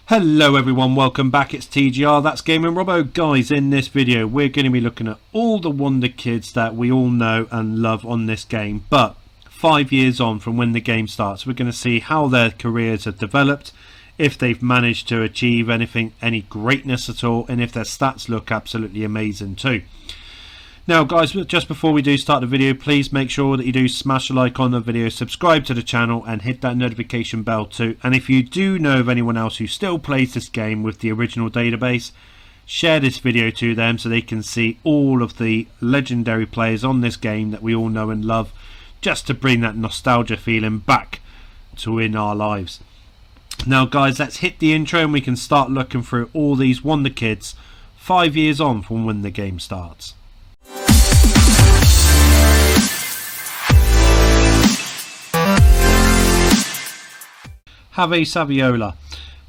Hello everyone, welcome back. It's TGR, that's Gaming Robo. Guys, in this video we're going to be looking at all the Wonderkids that we all know and love on this game, but 5 years on from when the game starts. We're going to see how their careers have developed, if they've managed to achieve anything, any greatness at all, and if their stats look absolutely amazing too. Now guys, just before we do start the video, please make sure that you do smash a like on the video, subscribe to the channel and hit that notification bell too. And if you do know of anyone else who still plays this game with the original database, share this video to them so they can see all of the legendary players on this game that we all know and love, just to bring that nostalgia feeling back to in our lives. Now guys, let's hit the intro and we can start looking through all these Wonderkids 5 years on from when the game starts. Javier Saviola.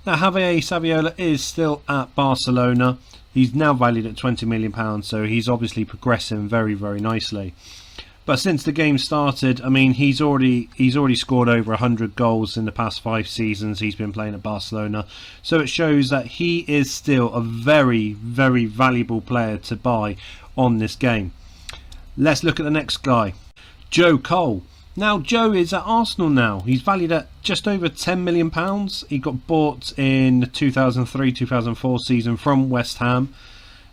Now Javier Saviola is still at Barcelona. He's now valued at £20 million, so he's obviously progressing very nicely. But since the game started, I mean, he's already scored over 100 goals in the past 5 seasons he's been playing at Barcelona. So it shows that he is still a very valuable player to buy on this game. Let's look at the next guy, Joe Cole. Now Joe is at Arsenal now. He's valued at just over £10 million. He got bought in the 2003-2004 season from West Ham.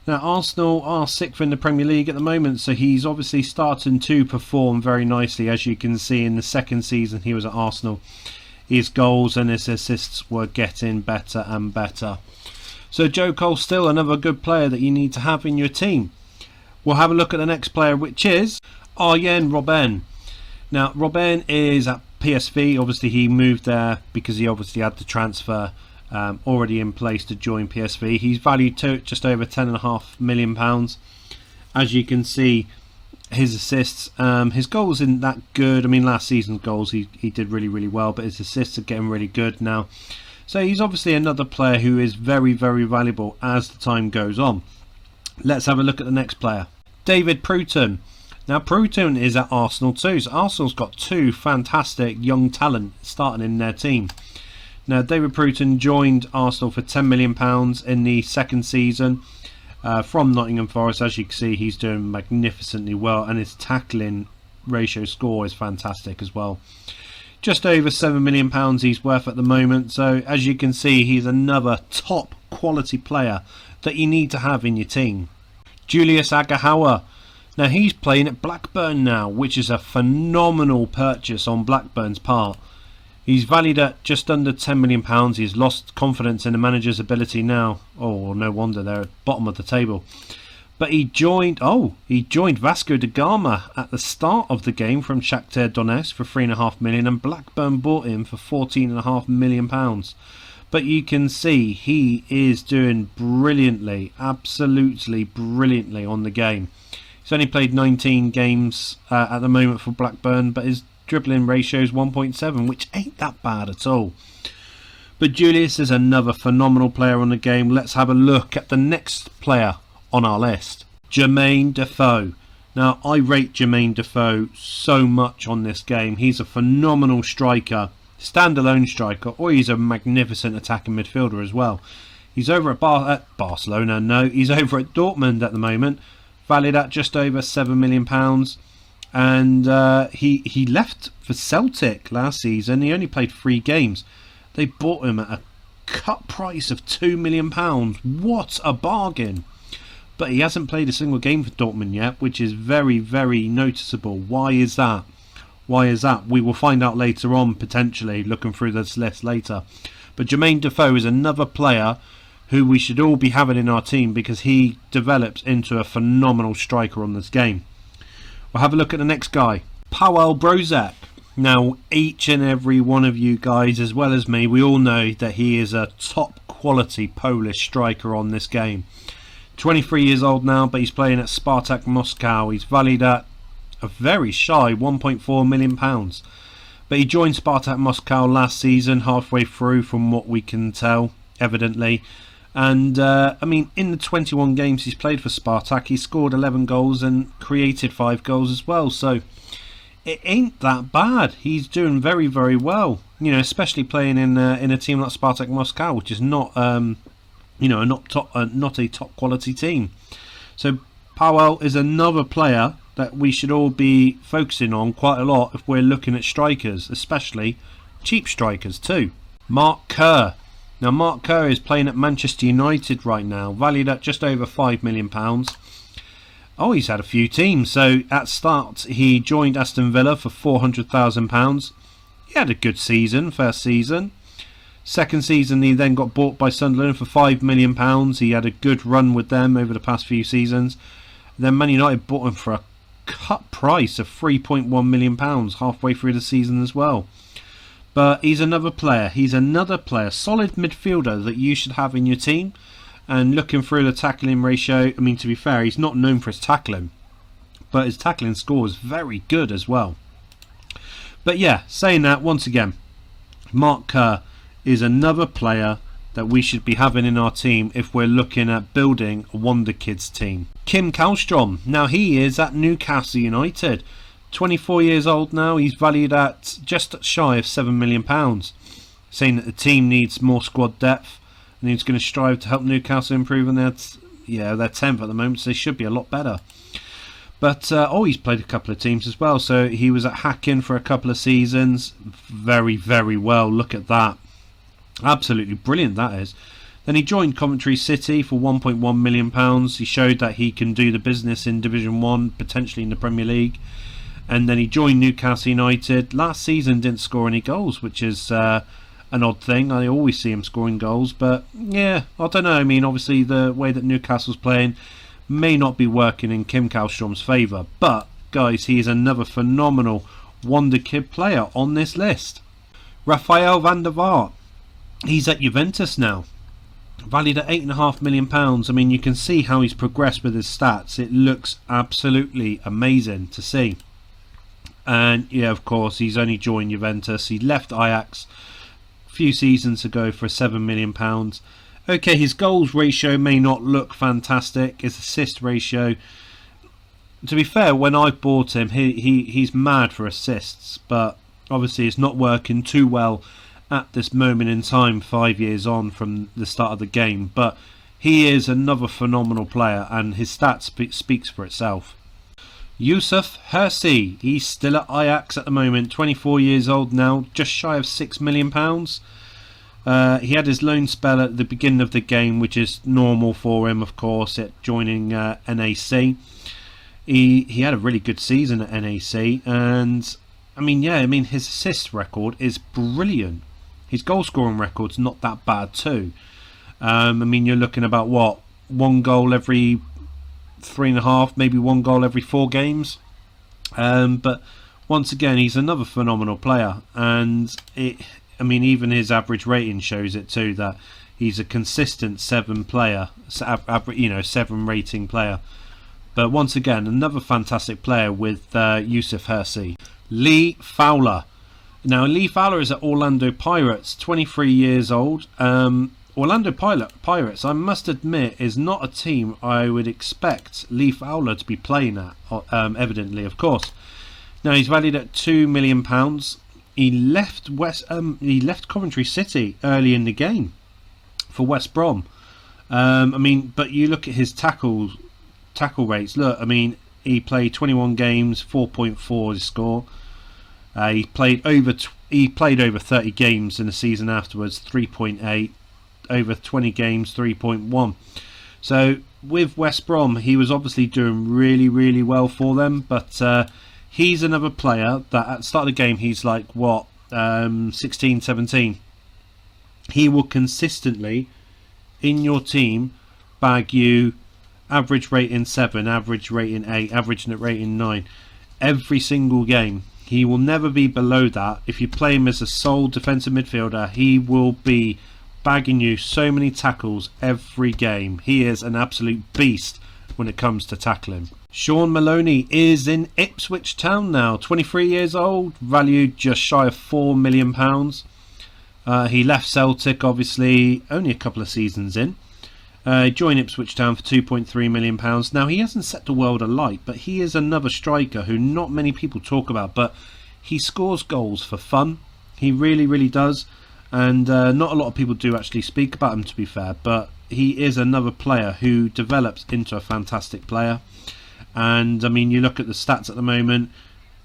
Now Arsenal are 6th in the Premier League at the moment, so he's obviously starting to perform very nicely. As you can see, in the second season he was at Arsenal, his goals and his assists were getting better and better. So Joe Cole's still another good player that you need to have in your team. We'll have a look at the next player, which is Arjen Robben. Now Robben is at PSV. Obviously he moved there because he obviously had the transfer already in place to join PSV. He's valued to just over £10.5 million. As you can see, his assists, his goals isn't that good. I mean, last season's goals he did really well, but his assists are getting really good now. So he's obviously another player who is very valuable as the time goes on. Let's have a look at the next player, David Prutton. Now Prutton is at Arsenal too, so Arsenal's got 2 fantastic young talent starting in their team. Now David Prutton joined Arsenal for £10 million in the second season from Nottingham Forest. As you can see, he's doing magnificently well, and his tackling ratio score is fantastic as well. Just over £7 million he's worth at the moment, so as you can see, he's another top quality player that you need to have in your team. Julius Aghahawa. Now he's playing at Blackburn now, which is a phenomenal purchase on Blackburn's part. He's valued at just under £10 million. He's lost confidence in the manager's ability now. Oh, no wonder they're at the bottom of the table. But he joined Vasco da Gama at the start of the game from Shakhtar Donetsk for £3.5 million, and Blackburn bought him for £14.5 million. But you can see he is doing brilliantly, absolutely brilliantly on the game. He's only played 19 games at the moment for Blackburn, but his dribbling ratio is 1.7, which ain't that bad at all. But Julius is another phenomenal player on the game. Let's have a look at the next player on our list, Jermaine Defoe. Now I rate Jermaine Defoe so much on this game. He's a phenomenal striker, standalone striker, or he's a magnificent attacking midfielder as well. He's over at Barcelona. No, he's over at Dortmund at the moment, valued at just over £7 million. And he left for Celtic last season. He only played 3 games. They bought him at a cut price of £2 million. What a bargain! But he hasn't played a single game for Dortmund yet, which is very noticeable. Why is that? Why is that? We will find out later on, potentially, looking through this list later. But Jermaine Defoe is another player who we should all be having in our team, because he develops into a phenomenal striker on this game. We'll have a look at the next guy, Pawel Brozek. Now each and every one of you guys, as well as me, we all know that he is a top quality Polish striker on this game. 23 years old now, but he's playing at Spartak Moscow. He's valued at a very shy £1.4 million. But he joined Spartak Moscow last season, halfway through from what we can tell, evidently. And I mean, in the 21 games he's played for Spartak, he scored 11 goals and created 5 goals as well. So it ain't that bad. He's doing very well. You know, especially playing in a team like Spartak Moscow, which is not not a top quality team. So Pawel is another player that we should all be focusing on quite a lot if we're looking at strikers, especially cheap strikers too. Mark Kerr. Now Mark Kerr is playing at Manchester United right now, valued at just over £5 million. Oh, he's had a few teams. So at start he joined Aston Villa for £400,000. He had a good season, first season. Second season he then got bought by Sunderland for £5 million. He had a good run with them over the past few seasons. Then Man United bought him for a cut price of £3.1 million halfway through the season as well. But he's another player. Solid midfielder that you should have in your team. And looking through the tackling ratio, I mean, to be fair, he's not known for his tackling, but his tackling score is very good as well. But yeah, saying that, once again, Mark Kerr is another player that we should be having in our team if we're looking at building a Wonderkids team. Kim Kallstrom, now he is at Newcastle United. 24 years old now, he's valued at just shy of £7 million. Saying that the team needs more squad depth and he's going to strive to help Newcastle improve on they're 10th at the moment, so they should be a lot better. But he's played a couple of teams as well. So he was at Hacken for a couple of seasons. Very, very well. Look at that. Absolutely brilliant that is. Then he joined Coventry City for £1.1 million. He showed that he can do the business in Division 1, potentially in the Premier League. And then he joined Newcastle United. Last season didn't score any goals, which is an odd thing. I always see him scoring goals. But yeah, I don't know. I mean, obviously the way that Newcastle's playing may not be working in Kim Kallstrom's favour. But guys, he is another phenomenal Wonderkid player on this list. Rafael van der Vaart. He's at Juventus now, valued at £8.5 million. I mean, you can see how he's progressed with his stats. It looks absolutely amazing to see. And yeah, of course, he's only joined Juventus. He left Ajax a few seasons ago for £7 million. Okay, his goals ratio may not look fantastic. His assist ratio, to be fair, when I bought him, he's mad for assists, but obviously it's not working too well at this moment in time, 5 years on from the start of the game. But he is another phenomenal player, and his stats speaks for itself. Yusuf Hersi, he's still at Ajax at the moment, 24 years old now, just shy of £6 million. He had his loan spell at the beginning of the game, which is normal for him, of course, at joining NAC. He had a really good season at NAC, and I mean, his assist record is brilliant. His goal scoring record's not that bad too. I mean, you're looking about what, 1 goal every 3.5, maybe 1 goal every 4 games. But once again, he's another phenomenal player, and even his average rating shows it too, that he's a consistent 7 player, 7 rating player. But once again, another fantastic player with Yusuf Hersi. Lee Fowler. Now, Lee Fowler is at Orlando Pirates, 23 years old. Orlando Pirates, I must admit, is not a team I would expect Lee Fowler to be playing at, evidently, of course. Now, he's valued at £2 million. He left Coventry City early in the game for West Brom. But you look at his tackle rates. Look, I mean, he played 21 games, 4.4 his score. He played over 30 games in the season afterwards, 3.8. Over 20 games, 3.1. So with West Brom, he was obviously doing really, really well for them. But he's another player that at the start of the game, he's like, 16, 17. He will consistently, in your team, bag you average rating 7, average rating 8, average net rating 9. Every single game. He will never be below that. If you play him as a sole defensive midfielder, he will be bagging you so many tackles every game. He is an absolute beast when it comes to tackling. Shaun Maloney is in Ipswich Town now, 23 years old, valued just shy of £4 million. He left Celtic, obviously, only a couple of seasons in. Joined Ipswich Town for £2.3 million. Now, he hasn't set the world alight, but he is another striker who not many people talk about, but he scores goals for fun. He really, really does. And not a lot of people do actually speak about him, to be fair, but he is another player who develops into a fantastic player. And I mean, you look at the stats at the moment,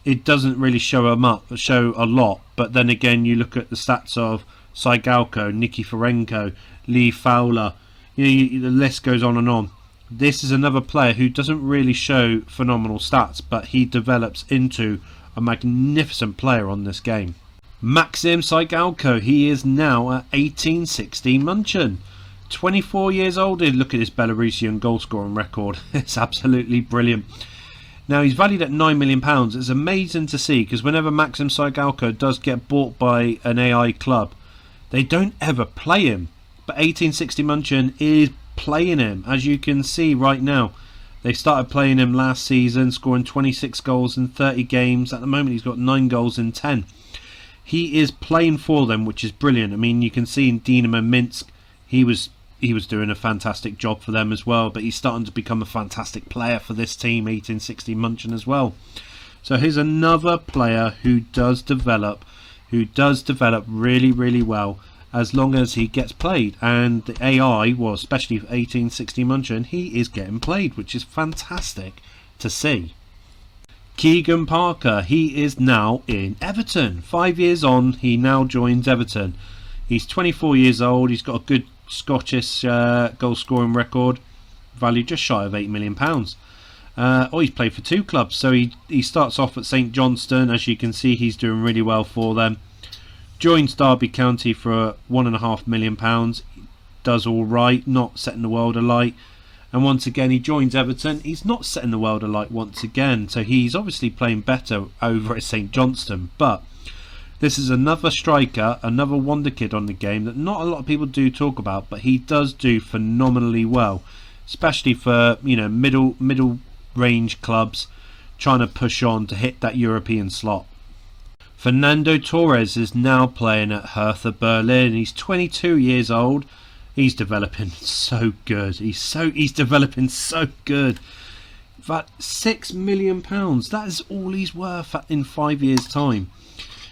it doesn't really show a lot, but then again you look at the stats of Tsigalko, Nikiforenko, Lee Fowler, the list goes on and on. This is another player who doesn't really show phenomenal stats, but he develops into a magnificent player on this game. Maxim Tsigalko, he is now at 1860 München. 24 years old. Look at this Belarusian goal scoring record. It's absolutely brilliant. Now he's valued at £9 million. It's amazing to see, because whenever Maxim Tsigalko does get bought by an AI club, they don't ever play him. But 1860 München is playing him, as you can see right now. They started playing him last season, scoring 26 goals in 30 games. At the moment he's got 9 goals in 10. He is playing for them, which is brilliant. I mean, you can see in Dynamo Minsk, he was doing a fantastic job for them as well, but he's starting to become a fantastic player for this team, 1860 München as well. So here's another player who does develop really, really well, as long as he gets played. And the AI, well, especially for 1860 München, he is getting played, which is fantastic to see. Keegan Parker, he is now in Everton. 5 years on, he now joins Everton. He's 24 years old. He's got a good Scottish goal scoring record, valued just shy of £8 million. He's played for 2 clubs, so he starts off at St Johnstone. As you can see, he's doing really well for them. Joins Derby County for £1.5 million. Does all right, not setting the world alight. And once again he joins Everton. He's not setting the world alight once again, so he's obviously playing better over at St Johnstone. But this is another striker, another wonder kid on the game that not a lot of people do talk about, but he does do phenomenally well, especially for middle range clubs trying to push on to hit that European slot. Fernando Torres is now playing at Hertha Berlin. He's 22 years old. He's developing so good. He's developing so good. That £6 million, that is all he's worth in 5 years' time.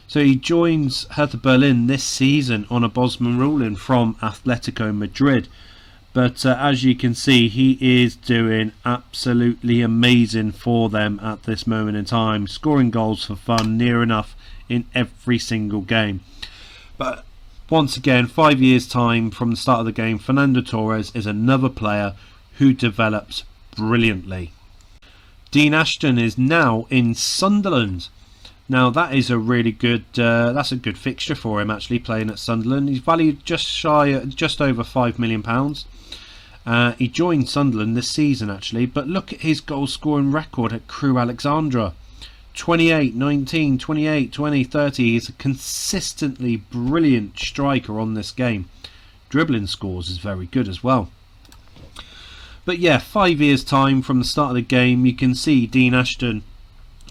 So he joins Hertha Berlin this season on a Bosman ruling from Atletico Madrid. But as you can see, he is doing absolutely amazing for them at this moment in time. Scoring goals for fun, near enough in every single game. But once again, 5 years' time from the start of the game, Fernando Torres is another player who develops brilliantly. Dean Ashton is now in Sunderland. Now that is a really good, that's a good fixture for him actually, playing at Sunderland. He's valued just over £5 million. He joined Sunderland this season actually, but look at his goal scoring record at Crewe Alexandra. 28, 19, 28, 20, 30. He's a consistently brilliant striker on this game. Dribbling scores is very good as well. But yeah, 5 years' time from the start of the game, you can see Dean Ashton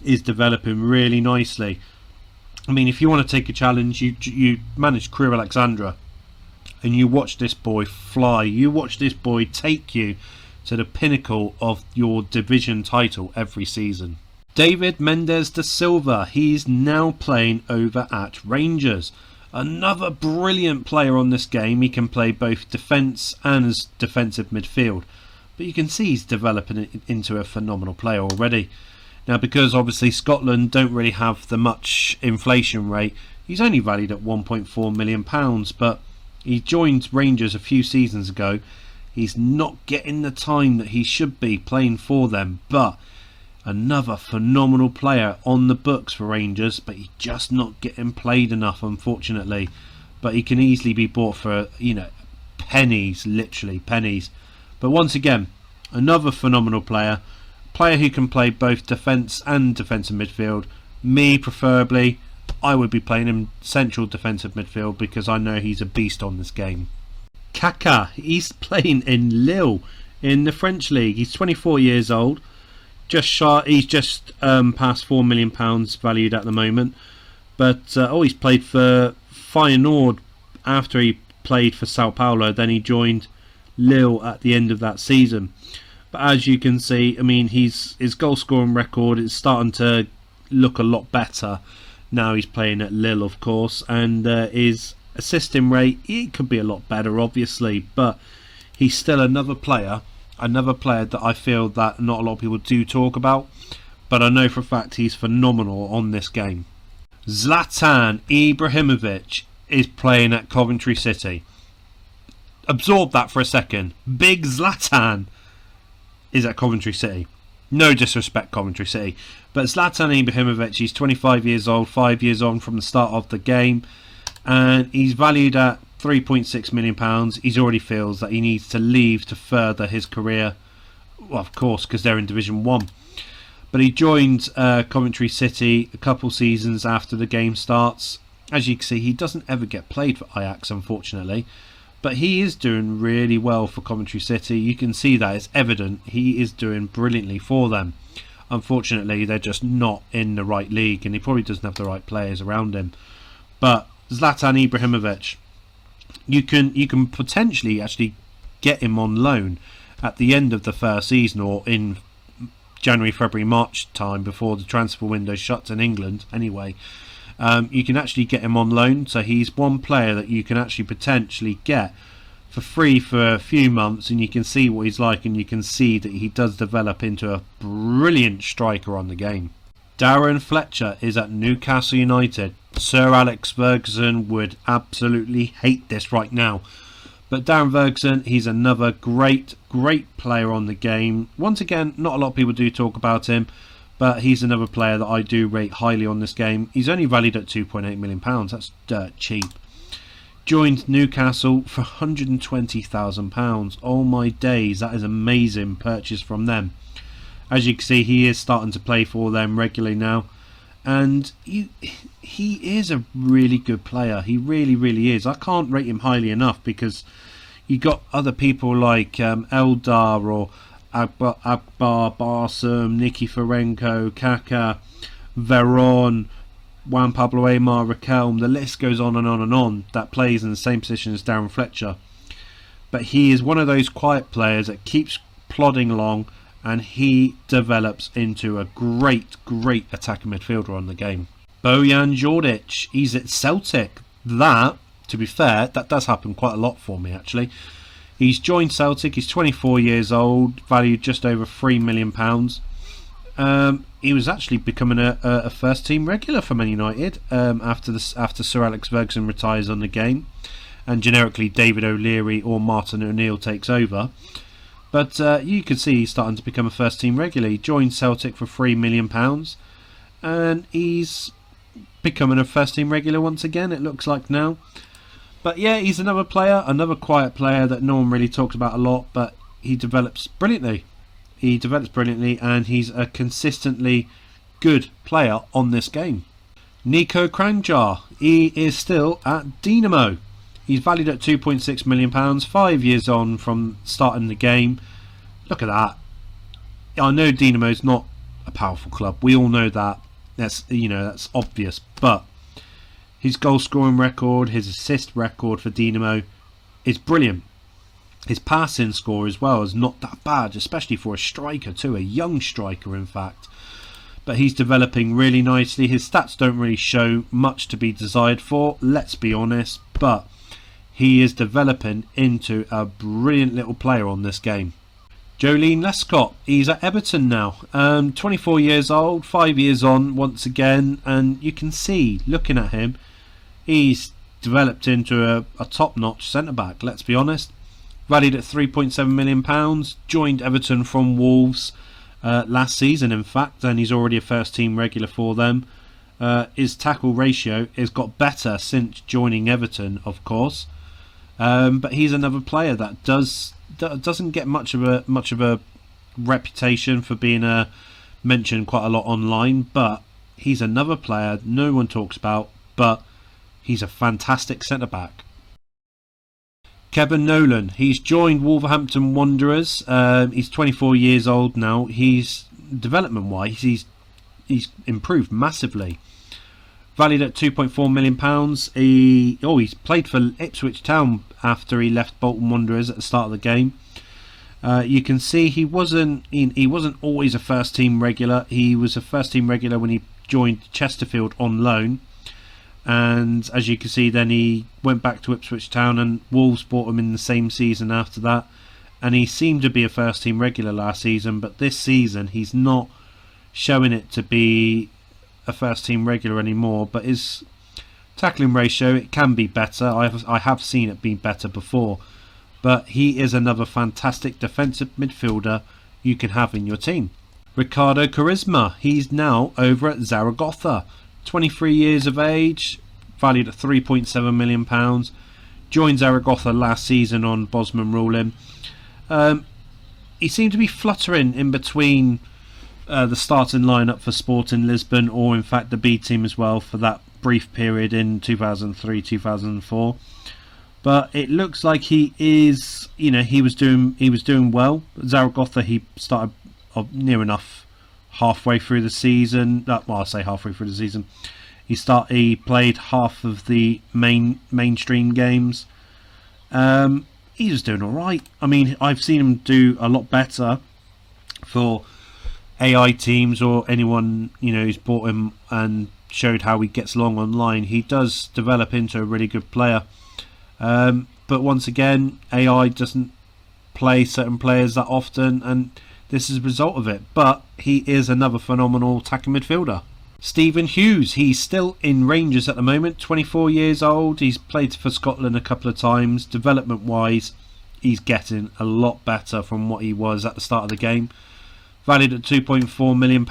is developing really nicely. I mean, if you want to take a challenge, you manage Crewe Alexandra and you watch this boy fly. You watch this boy take you to the pinnacle of your division title every season. David Mendes da Silva, he's now playing over at Rangers. Another brilliant player on this game. He can play both defence and as defensive midfield. But you can see he's developing into a phenomenal player already. Now, because obviously Scotland don't really have the much inflation rate, he's only valued at £1.4 million. But he joined Rangers a few seasons ago. He's not getting the time that he should be playing for them. But another phenomenal player on the books for Rangers, but he's just not getting played enough, unfortunately. But he can easily be bought for, pennies, literally pennies. But once again, another phenomenal player who can play both defence and defensive midfield. Me, preferably, I would be playing him central defensive midfield because I know he's a beast on this game. Kaka, he's playing in Lille in the French league. He's 24 years old. He's just past £4 million valued at the moment. But he's played for Feyenoord after he played for Sao Paulo. Then he joined Lille at the end of that season. But as you can see, I mean, his goal scoring record is starting to look a lot better. Now he's playing at Lille, of course, and his assisting rate, it could be a lot better, obviously, but he's still another player that I feel that not a lot of people do talk about, but I know for a fact he's phenomenal on this game. Zlatan Ibrahimovic is playing at Coventry City. Absorb that for a second. Big Zlatan is at Coventry City. No disrespect, Coventry City, but Zlatan Ibrahimovic, he's 25 years old, 5 years on from the start of the game, and he's valued at £3.6 million. He already feels that he needs to leave to further his career, well, of course, because they're in Division 1. But he joined Coventry City a couple seasons after the game starts. As you can see, he doesn't ever get played for Ajax, unfortunately, but he is doing really well for Coventry City. You can see that, it's evident he is doing brilliantly for them. Unfortunately, they're just not in the right league, and he probably doesn't have the right players around him. But Zlatan Ibrahimovic, you can potentially actually get him on loan at the end of the first season, or in January, February, March time, before the transfer window shuts in England anyway. You can actually get him on loan, so he's one player that you can actually potentially get for free for a few months, and you can see what he's like, and you can see that he does develop into a brilliant striker on the game. Darren Fletcher is at Newcastle United. Sir Alex Ferguson would absolutely hate this right now, but Darren Ferguson, he's another great player on the game. Once again, not a lot of people do talk about him, but he's another player that I do rate highly on this game. He's only valued at £2.8 million. That's dirt cheap. Joined Newcastle for £120,000. Oh my days, that is amazing purchase from them. As you can see, he is starting to play for them regularly now, and he is a really good player. He really is. I can't rate him highly enough, because you got other people like Eldar or Akbar Barsum, Nicky Ferenko, Kaka, Veron, Juan Pablo Aymar, Raquelme. The list goes on and on and on that plays in the same position as Darren Fletcher. But he is one of those quiet players that keeps plodding along, and he develops into a great attacking midfielder on the game. Bojan Djordjic, he's at Celtic. That, to be fair, that does happen quite a lot for me actually. He's joined Celtic, he's 24 years old, valued just over £3 million. He was actually becoming a first team regular for Man United after Sir Alex Ferguson retires on the game, and generically David O'Leary or Martin O'Neill takes over. But you can see he's starting to become a first team regular. He joined Celtic for £3 million, and he's becoming a first team regular once again, it looks like now. But yeah, he's another player, another quiet player that no one really talks about a lot, but he develops brilliantly. And he's a consistently good player on this game. Nico Kranjčar, he is still at Dinamo. He's valued at £2.6 million, 5 years on from starting the game. Look at that. I know Dinamo's not a powerful club. We all know that. That's obvious. But his goal scoring record, his assist record for Dinamo is brilliant. His passing score as well is not that bad, especially for a striker too, a young striker in fact. But he's developing really nicely. His stats don't really show much to be desired for, let's be honest, but he is developing into a brilliant little player on this game. Joleon Lescott, he's at Everton now, 24 years old, 5 years on once again, and you can see, looking at him, he's developed into a top-notch centre-back, let's be honest. Valued at £3.7 million, joined Everton from Wolves last season in fact, and he's already a first team regular for them. His tackle ratio has got better since joining Everton, of course, but he's another player that doesn't get much of a reputation for being mentioned quite a lot online, but he's another player no one talks about, but he's a fantastic centre back. Kevin Nolan, he's joined Wolverhampton Wanderers. He's 24 years old now. He's development wise, he's improved massively. Valued at £2.4 million. He's played for Ipswich Town after he left Bolton Wanderers at the start of the game. You can see he wasn't always a first team regular. He was a first team regular when he joined Chesterfield on loan. and as you can see, then he went back to Ipswich Town, and Wolves bought him in the same season after that, and he seemed to be a first team regular last season, but this season he's not showing it to be a first team regular anymore. But his tackling ratio, it can be better. I have seen it be better before, but he is another fantastic defensive midfielder you can have in your team. Ricardo Charisma, he's now over at Zaragoza, 23 years of age, valued at £3.7 million, joined Zaragoza last season on Bosman ruling. He seemed to be fluttering in between the starting lineup for Sporting Lisbon, or in fact the B team as well, for that brief period in 2003-2004. But it looks like he is, he was doing well. Zaragoza, he started near enough halfway through the season. Well, I say halfway through the season. He played half of the mainstream games. He was doing all right. I mean, I've seen him do a lot better for AI teams or anyone who's bought him and showed how he gets along online. He does develop into a really good player. But once again, AI doesn't play certain players that often, and this is a result of it. But he is another phenomenal attacking midfielder. Stephen Hughes, he's still in Rangers at the moment, 24 years old. He's played for Scotland a couple of times. Development wise, he's getting a lot better from what he was at the start of the game. Valued at £2.4 million,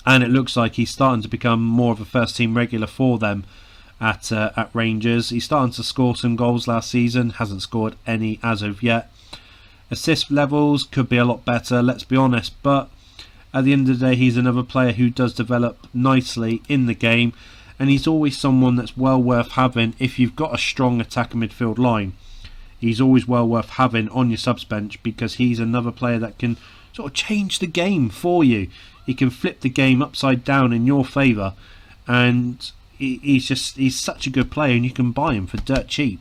and it looks like he's starting to become more of a first team regular for them at Rangers. He's starting to score some goals last season, hasn't scored any as of yet. Assist levels could be a lot better, let's be honest, but at the end of the day, he's another player who does develop nicely in the game, and he's always someone that's well worth having if you've got a strong attacking midfield line. He's always well worth having on your subs bench, because he's another player that can sort of change the game for you. He can flip the game upside down in your favour, and he's such a good player, and you can buy him for dirt cheap.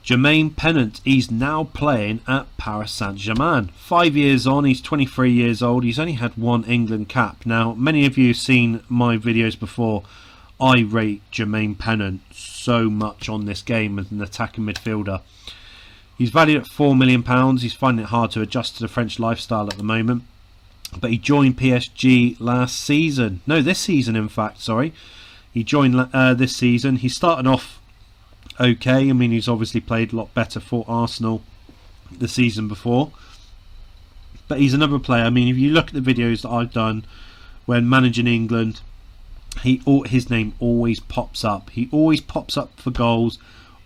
Jermaine Pennant, he's now playing at Paris Saint-Germain. 5 years on, he's 23 years old. He's only had one England cap. Now, many of you have seen my videos before. I rate Jermaine Pennant so much on this game as an attacking midfielder. He's valued at £4 million. He's finding it hard to adjust to the French lifestyle at the moment. But he joined PSG last season. No, this season, in fact, sorry. He joined this season. He started off okay. I mean, he's obviously played a lot better for Arsenal the season before. But he's another player. I mean, if you look at the videos that I've done when managing England, his name always pops up. He always pops up for goals.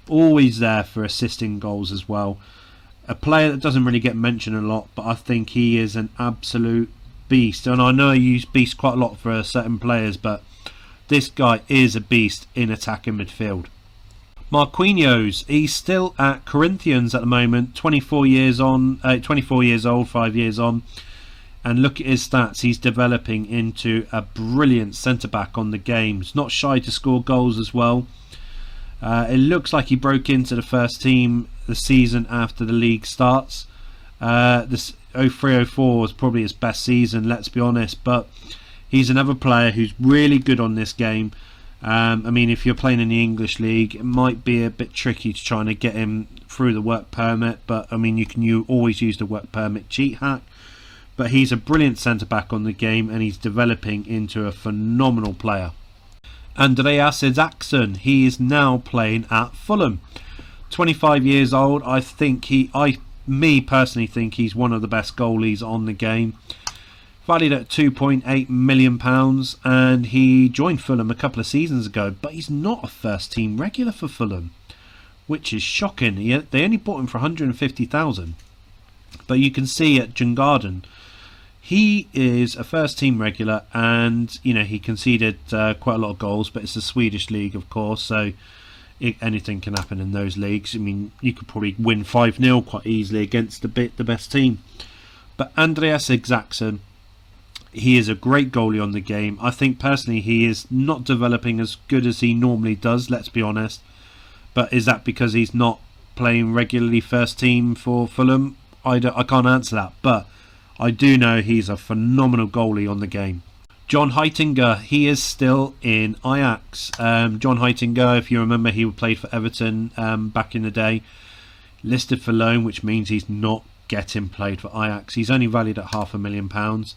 Always there for assisting goals as well. A player that doesn't really get mentioned a lot, but I think he is an absolute beast. And I know I use beast quite a lot for certain players, but this guy is a beast in attacking midfield. Marquinhos, he's still at Corinthians at the moment, 24 years old, 5 years on, and look at his stats. He's developing into a brilliant centre-back on the game. He's not shy to score goals as well. It looks like he broke into the first team the season after the league starts. This 03-04 was probably his best season, let's be honest, but he's another player who's really good on this game. I mean, if you're playing in the English league, it might be a bit tricky to try and get him through the work permit, but I mean, you always use the work permit cheat hack. But he's a brilliant centre-back on the game, and he's developing into a phenomenal player. Andreas Isaacson, he is now playing at Fulham. 25 years old. I personally think he's one of the best goalies on the game. Valued at £2.8 million, and he joined Fulham a couple of seasons ago, but he's not a first team regular for Fulham, which is shocking. They only bought him for £150,000, but you can see at Djurgården he is a first team regular, and he conceded quite a lot of goals, but it's the Swedish league, of course, so anything can happen in those leagues. I mean, you could probably win 5-0 quite easily against the best team. But Andreas Isaacson, he is a great goalie on the game. I think personally he is not developing as good as he normally does, let's be honest. But is that because he's not playing regularly first team for Fulham? I can't answer that, but I do know he's a phenomenal goalie on the game. John Heitinga, he is still in Ajax. John Heitinga, if you remember, he played for Everton back in the day. Listed for loan, which means he's not getting played for Ajax. He's only valued at £500,000.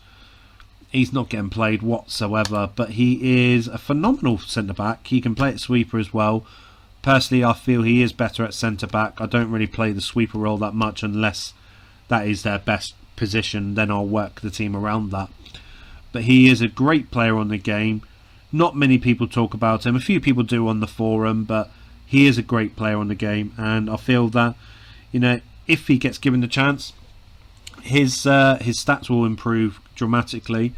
He's not getting played whatsoever, but he is a phenomenal centre-back. He can play at sweeper as well. Personally, I feel he is better at centre-back. I don't really play the sweeper role that much unless that is their best position. Then I'll work the team around that. But he is a great player on the game. Not many people talk about him. A few people do on the forum, but he is a great player on the game. And I feel that, you know, if he gets given the chance, his stats will improve dramatically,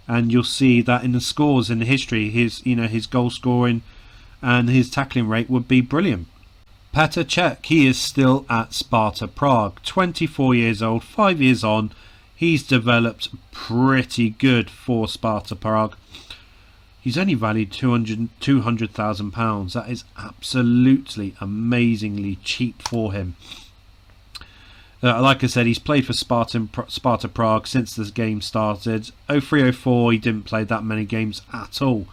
and you'll see that in the scores, in the history, his goal scoring and his tackling rate would be brilliant. Petr Cech, he is still at Sparta Prague, 24 years old, 5 years on. He's developed pretty good for Sparta Prague. He's only valued £200,000. That is absolutely amazingly cheap for him. Like I said, he's played for Sparta Prague since this game started. 03-04, he didn't play that many games at all.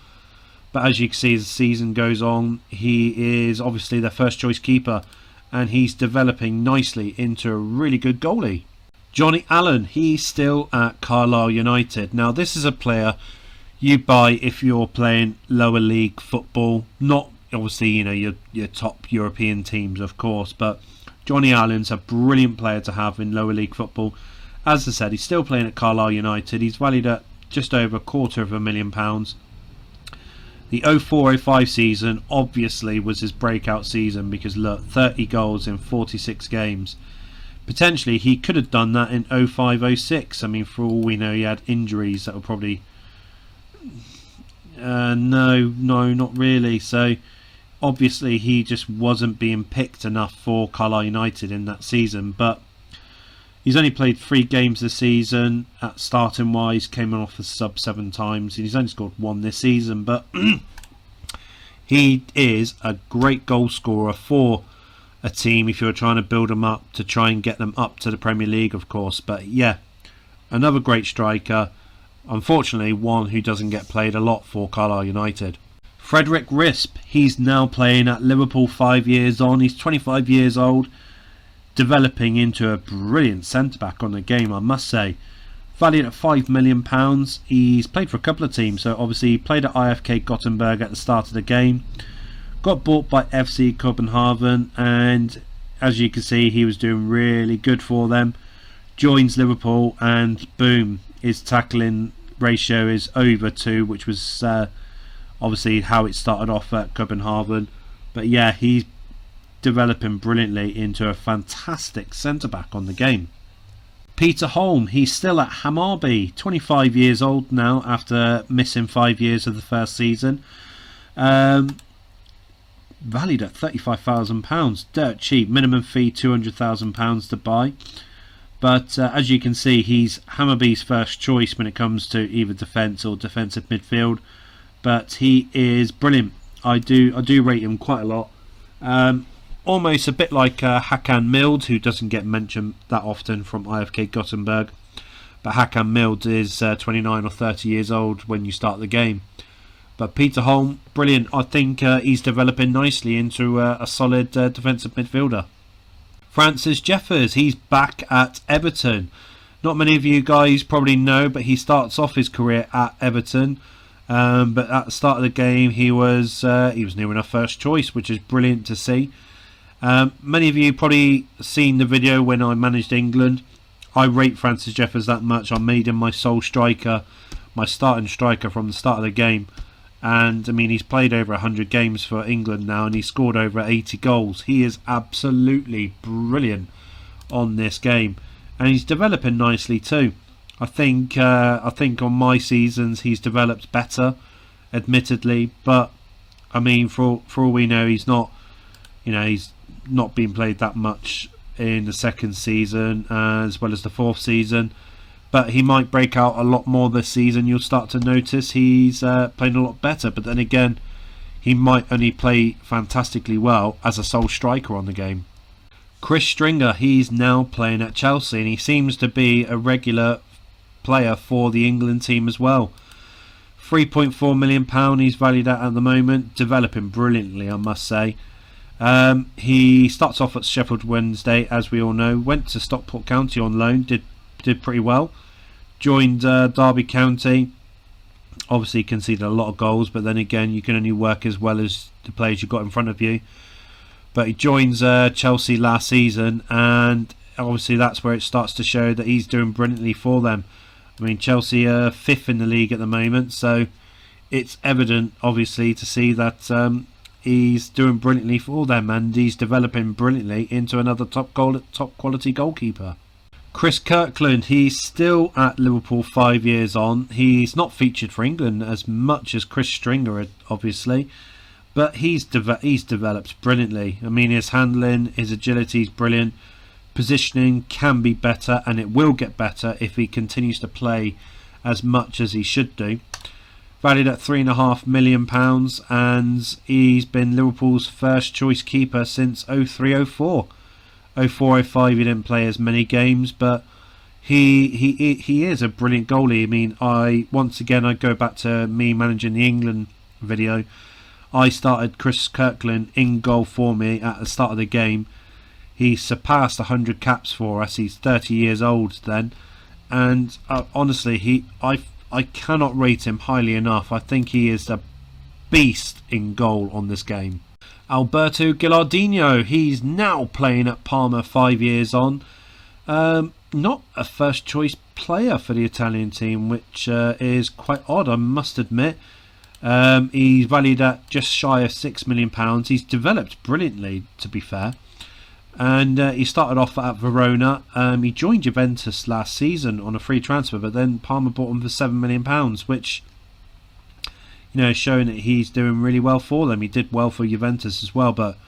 But as you can see, as the season goes on, he is obviously their first choice keeper, and he's developing nicely into a really good goalie. Johnny Allen, he's still at Carlisle United. Now, this is a player you buy if you're playing lower league football. Not obviously, you know, your top European teams, of course, but Johnny Allen's a brilliant player to have in lower league football. As I said, he's still playing at Carlisle United. He's valued at just over £250,000. The 04-05 season obviously was his breakout season because look, 30 goals in 46 games. Potentially he could have done that in 05-06. I mean, for all we know, he had injuries that were probably... No, not really. So obviously he just wasn't being picked enough for Carlisle United in that season, but he's only played 3 games this season. At starting wise, came off the sub 7 times, and he's only scored 1 this season, but he is a great goal scorer for a team if you're trying to build them up to try and get them up to the Premier League, of course. But yeah, another great striker, unfortunately one who doesn't get played a lot for Carlisle United. Frederick Risp, he's now playing at Liverpool 5 years on. He's 25 years old, developing into a brilliant centre-back on the game, I must say. Valued at £5 million. He's played for a couple of teams, so obviously he played at IFK Gothenburg at the start of the game. Got bought by FC Copenhagen, and as you can see, he was doing really good for them. Joins Liverpool, and boom, his tackling ratio is over 2, which was obviously how it started off at Copenhagen. But yeah, he's developing brilliantly into a fantastic centre-back on the game. Peter Holm, he's still at Hammarby, 25 years old now after missing 5 years of the first season. Valued at £35,000, dirt cheap, minimum fee £200,000 to buy. But as you can see, he's Hammarby's first choice when it comes to either defence or defensive midfield. But he is brilliant. I do rate him quite a lot. Almost a bit like Hakan Mild, who doesn't get mentioned that often from IFK Gothenburg. But Hakan Mild is 29 or 30 years old when you start the game. But Peter Holm, brilliant. I think he's developing nicely into a solid defensive midfielder. Francis Jeffers, he's back at Everton. Not many of you guys probably know, but he starts off his career at Everton. But at the start of the game, he was near enough first choice, which is brilliant to see. Many of you probably seen the video when I managed England. I rate Francis Jeffers that much. I made him my sole striker, my starting striker from the start of the game. And I mean, he's played over 100 games for England now, and he scored over 80 goals. He is absolutely brilliant on this game, and he's developing nicely too. I think on my seasons he's developed better, admittedly, but I mean, for all we know, he's not being played that much in the second season as well as the fourth season. But he might break out a lot more this season. You'll start to notice he's playing a lot better. But then again, he might only play fantastically well as a sole striker on the game. Chris Stringer, he's now playing at Chelsea, and he seems to be a regular player for the England team as well. £3.4 million he's valued at the moment. Developing brilliantly, I must say. He starts off at Sheffield Wednesday, as we all know. Went to Stockport County on loan. Did pretty well. Joined Derby County. Obviously conceded a lot of goals, but then again, you can only work as well as the players you've got in front of you. But he joins Chelsea last season, and obviously that's where it starts to show that he's doing brilliantly for them. I mean, Chelsea are 5th in the league at the moment, so it's evident, obviously, to see that he's doing brilliantly for them, and he's developing brilliantly into another top quality goalkeeper. Chris Kirkland, he's still at Liverpool 5 years on. He's not featured for England as much as Chris Stringer, obviously, but he's developed brilliantly. I mean, his handling, his agility is brilliant. Positioning can be better, and it will get better if he continues to play as much as he should do. Valued at £3.5 million, and he's been Liverpool's first choice keeper since 03-04. 04-05 he didn't play as many games, but he is a brilliant goalie. I mean, I go back to me managing the England video. I started Chris Kirkland in goal for me at the start of the game. He surpassed 100 caps for us. He's 30 years old then, and honestly, I cannot rate him highly enough. I think he is a beast in goal on this game. Alberto Gilardino, he's now playing at Parma 5 years on. Not a first choice player for the Italian team, which is quite odd, I must admit. He's valued at just shy of £6 million. He's developed brilliantly, to be fair. And he started off at Verona. He joined Juventus last season on a free transfer, but then Parma bought him for £7 million, which, you know, showing that he's doing really well for them. He did well for Juventus as well, but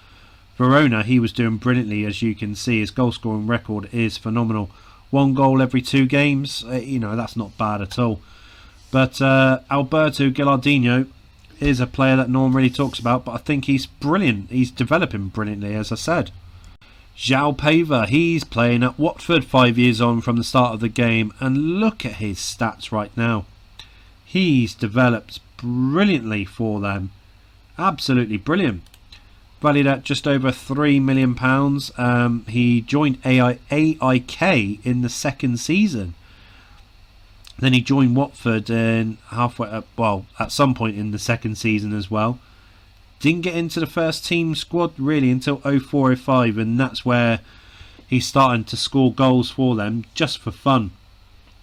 Verona, he was doing brilliantly, as you can see. His goal scoring record is phenomenal. 1 goal every 2 games, you know, that's not bad at all. But Alberto Gilardino is a player that no one really talks about, but I think he's brilliant. He's developing brilliantly, as I said. João Paiva, he's playing at Watford 5 years on from the start of the game, and look at his stats right now. He's developed brilliantly for them. Absolutely brilliant. Valued at just over £3 million. He joined AIK in the 2nd season. Then he joined Watford in at some point in the 2nd season as well. Didn't get into the first team squad really until 04-05, and that's where he's starting to score goals for them just for fun.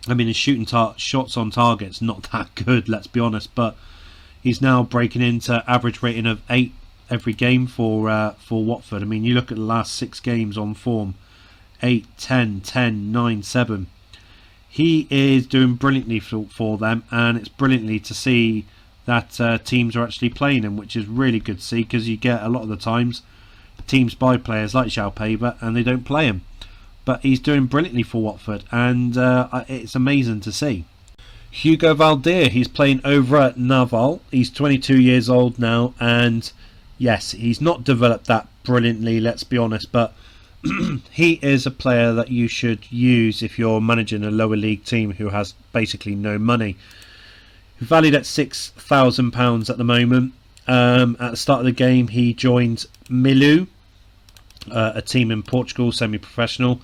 I mean, his shooting shots on target's not that good, let's be honest, but he's now breaking into average rating of 8 every game for Watford. I mean, you look at the last 6 games on form: 8, 10, 10, 9, 7. He is doing brilliantly for them, and it's brilliantly to see that teams are actually playing him, which is really good to see, because you get a lot of the times teams buy players like João Paiva and they don't play him. But he's doing brilliantly for Watford, and it's amazing to see. Hugo Valdir, he's playing over at Naval. He's 22 years old now, and yes, he's not developed that brilliantly, let's be honest, but he is a player that you should use if you're managing a lower league team who has basically no money. Valued at £6,000 at the moment. At the start of the game, he joined Milu, a team in Portugal, semi-professional.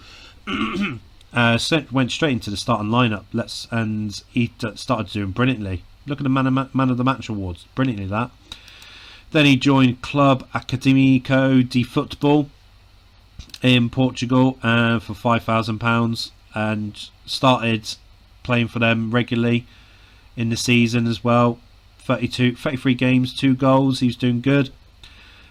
Went straight into the starting lineup. And he started doing brilliantly. Look at the man of the match awards, brilliantly that. Then he joined Club Académico de Futebol in Portugal for £5,000, and started playing for them regularly in the season as well. 33 games, 2 goals. He was doing good.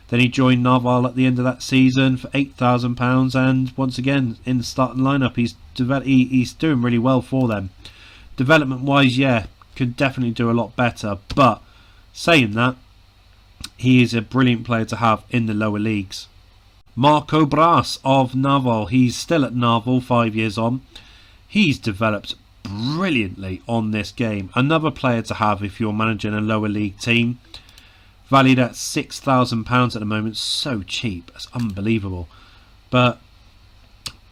Then he joined Naval at the end of that season for £8,000, and once again in the starting lineup. He's doing really well for them. Development wise, yeah, could definitely do a lot better, but saying that, he is a brilliant player to have in the lower leagues. Marco Bras of Naval, he's still at Naval 5 years on. He's developed brilliantly on this game. Another player to have if you're managing a lower league team. Valued at £6,000 at the moment. So cheap, it's unbelievable. But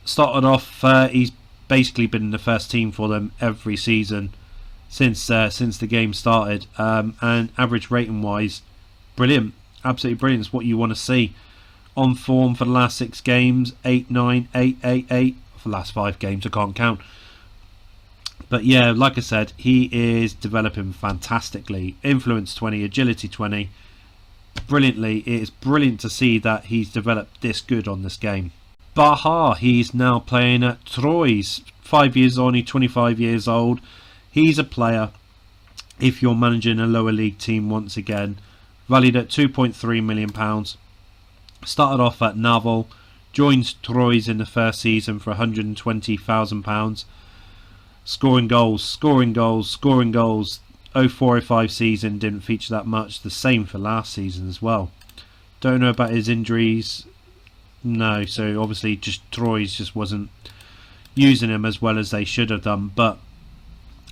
started off, he's basically been in the first team for them every season since the game started, and average rating wise, brilliant, absolutely brilliant. It's what you want to see. On form for the last 6 games, 8, 9, 8, 8, 8. For the last 5 games, I can't count. But yeah, like I said, he is developing fantastically. Influence 20, agility 20, brilliantly. It is brilliant to see that he's developed this good on this game. Vaart, he's now playing at Troyes. 5 years on, he's 25 years old. He's a player, if you're managing a lower league team once again, valued at £2.3 million. Started off at Naval, joined Troyes in the first season for £120,000. Scoring goals, scoring goals, scoring goals. 04-05 season didn't feature that much. The same for last season as well. Don't know about his injuries. No, so obviously just Troyes just wasn't using him as well as they should have done. But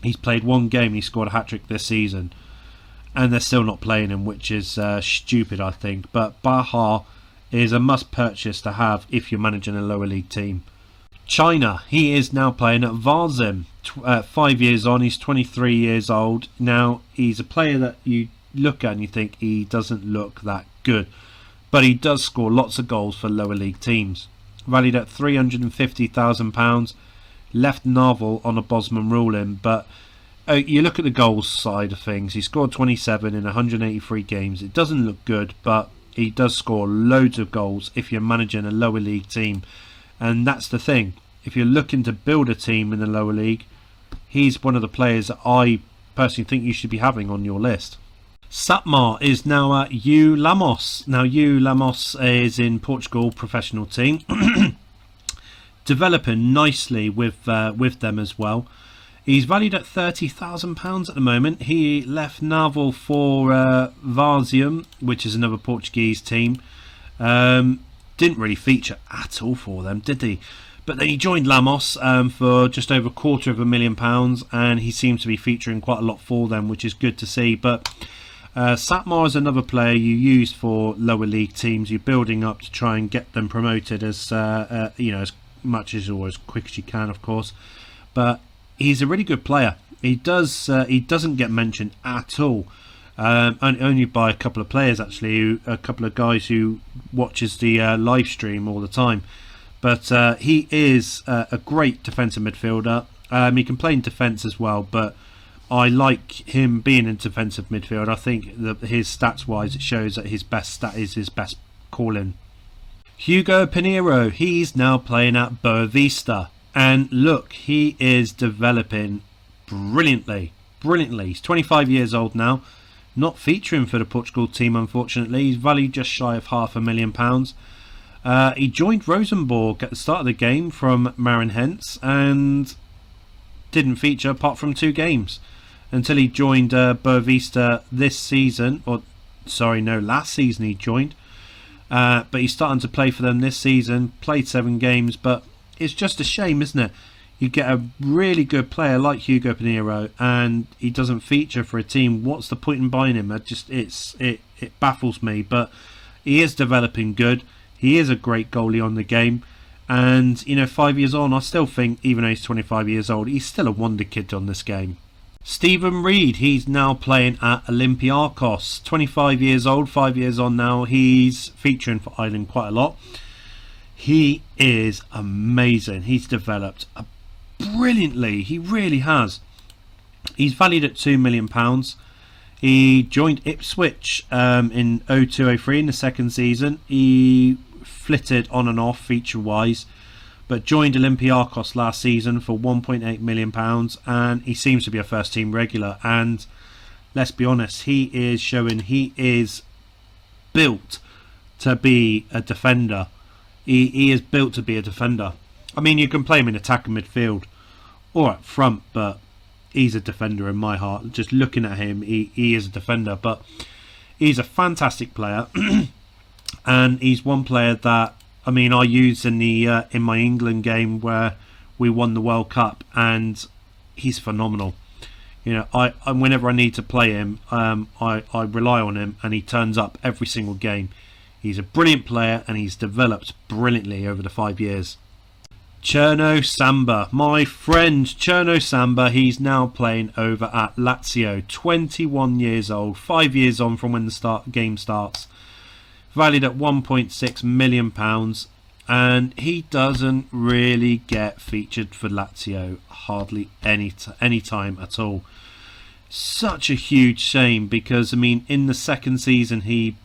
he's played 1 game and he scored a hat-trick this season. And they're still not playing him, which is stupid, I think. But Vaart is a must purchase to have if you're managing a lower league team. China, he is now playing at Varzim. 5 years on, he's 23 years old. Now, he's a player that you look at and you think he doesn't look that good. But he does score lots of goals for lower league teams. Valued at £350,000. Left Naval on a Bosman ruling, but you look at the goals side of things. He scored 27 in 183 games. It doesn't look good, but he does score loads of goals if you're managing a lower league team. And that's the thing. If you're looking to build a team in the lower league, he's one of the players that I personally think you should be having on your list. Satmar is now at U Lamos. Now, U Lamos is in Portugal professional team. Developing nicely with them as well. He's valued at £30,000 at the moment. He left Naval for Varzium, which is another Portuguese team. Didn't really feature at all for them, did he? But then he joined Lamos for just over £250,000, and he seems to be featuring quite a lot for them, which is good to see. But Satmar is another player you use for lower league teams. You're building up to try and get them promoted as as much as or as quick as you can, of course. But he's a really good player. He doesn't get mentioned at all. Only by a couple of players, actually, a couple of guys who watches the live stream all the time. But he is a great defensive midfielder. He can play in defence as well, but I like him being in defensive midfield. I think that his stats wise, it shows that his best stat is his best calling. Hugo Pinheiro, he's now playing at Boavista, and look, he is developing brilliantly. He's 25 years old now. Not featuring for the Portugal team, unfortunately. He's valued just shy of £500,000. He joined Rosenborg at the start of the game from Marinhense and didn't feature apart from 2 games until he joined Boavista this season. Last season he joined. But he's starting to play for them this season. Played 7 games, but it's just a shame, isn't it? You get a really good player like Hugo Pinheiro and he doesn't feature for a team. What's the point in buying him? It baffles me. But he is developing good. He is a great goalie on the game. And 5 years on, I still think, even though he's 25 years old, he's still a wonder kid on this game. Stephen Reed, he's now playing at Olympiacos. 25 years old, 5 years on now. He's featuring for Ireland quite a lot. He is amazing. He's developed brilliantly. He really has. He's valued at £2 million. He joined Ipswich in 02-03 in the second season. He flitted on and off feature wise, but joined Olympiacos last season for £1.8 million, and he seems to be a first team regular. And let's be honest, he is showing he is built to be a defender. He is built to be a defender. I mean, you can play him in attacking midfield or up front, but he's a defender in my heart. Just looking at him, he is a defender. But he's a fantastic player, and he's one player that I used in my England game where we won the World Cup, and he's phenomenal. I whenever I need to play him, I rely on him, and he turns up every single game. He's a brilliant player, and he's developed brilliantly over the 5 years. Cherno Samba, my friend Cherno Samba, he's now playing over at Lazio, 21 years old, 5 years on from when the game starts, valued at £1.6 million, and he doesn't really get featured for Lazio hardly any time at all. Such a huge shame, because I mean, in the second season he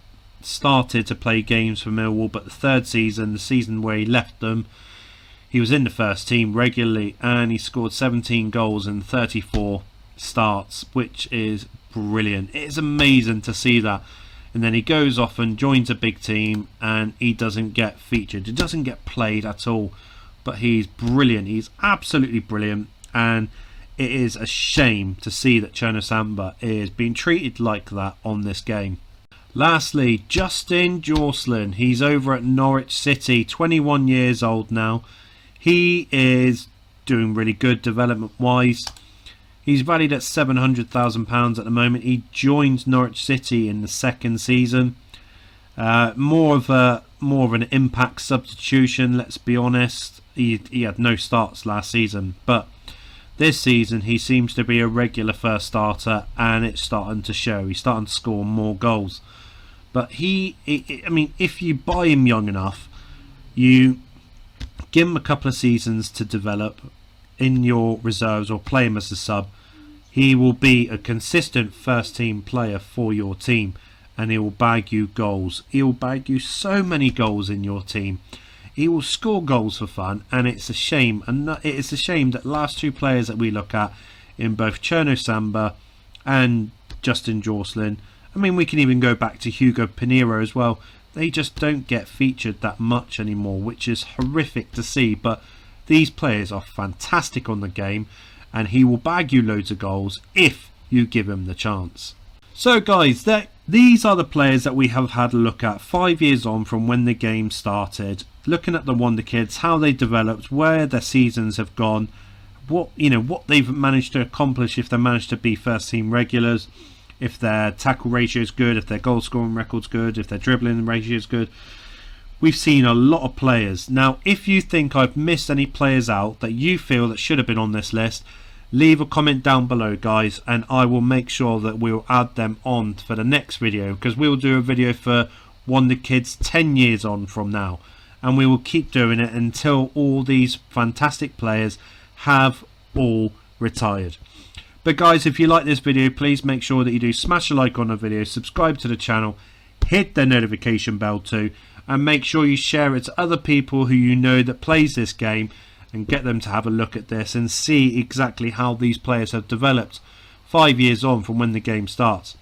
started to play games for Millwall, but the third season, the season where he left them, he was in the first team regularly, and he scored 17 goals in 34 starts, which is brilliant. It is amazing to see that. And then he goes off and joins a big team, and he doesn't get featured. He doesn't get played at all. But he's brilliant. He's absolutely brilliant. And it is a shame to see that Cherno Samba is being treated like that on this game. Lastly, Justin Jorslin. He's over at Norwich City, 21 years old now. He is doing really good development-wise. He's valued at £700,000 at the moment. He joined Norwich City in the second season. More of an impact substitution, let's be honest. He had no starts last season, but this season he seems to be a regular first starter, and it's starting to show. He's starting to score more goals. But I mean, if you buy him young enough, you give him a couple of seasons to develop in your reserves or play him as a sub, he will be a consistent first team player for your team, and he will bag you goals. He will bag you so many goals in your team. He will score goals for fun, and it's a shame. And it is a shame that last two players that we look at, in both Cherno Samba and Justin Jorslin, I mean, we can even go back to Hugo Pinheiro as well. They just don't get featured that much anymore, which is horrific to see. But these players are fantastic on the game, and he will bag you loads of goals if you give him the chance. So guys, these are the players that we have had a look at 5 years on from when the game started. Looking at the Wonderkids, how they developed, where their seasons have gone, what they've managed to accomplish if they managed to be first team regulars, if their tackle ratio is good, if their goal scoring record's good, if their dribbling ratio is good. We've seen a lot of players. Now, if you think I've missed any players out that you feel that should have been on this list, leave a comment down below, guys, and I will make sure that we'll add them on for the next video, because we'll do a video for Wonderkids 10 years on from now, and we will keep doing it until all these fantastic players have all retired. But guys, if you like this video, please make sure that you do smash a like on the video, subscribe to the channel, hit the notification bell too, and make sure you share it to other people who you know that plays this game, and get them to have a look at this and see exactly how these players have developed 5 years on from when the game starts.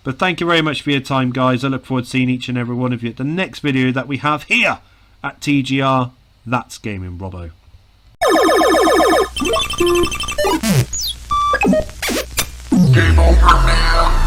But thank you very much for your time, guys. I look forward to seeing each and every one of you at the next video that we have here at TGR. That's Gaming Robo. Game over now.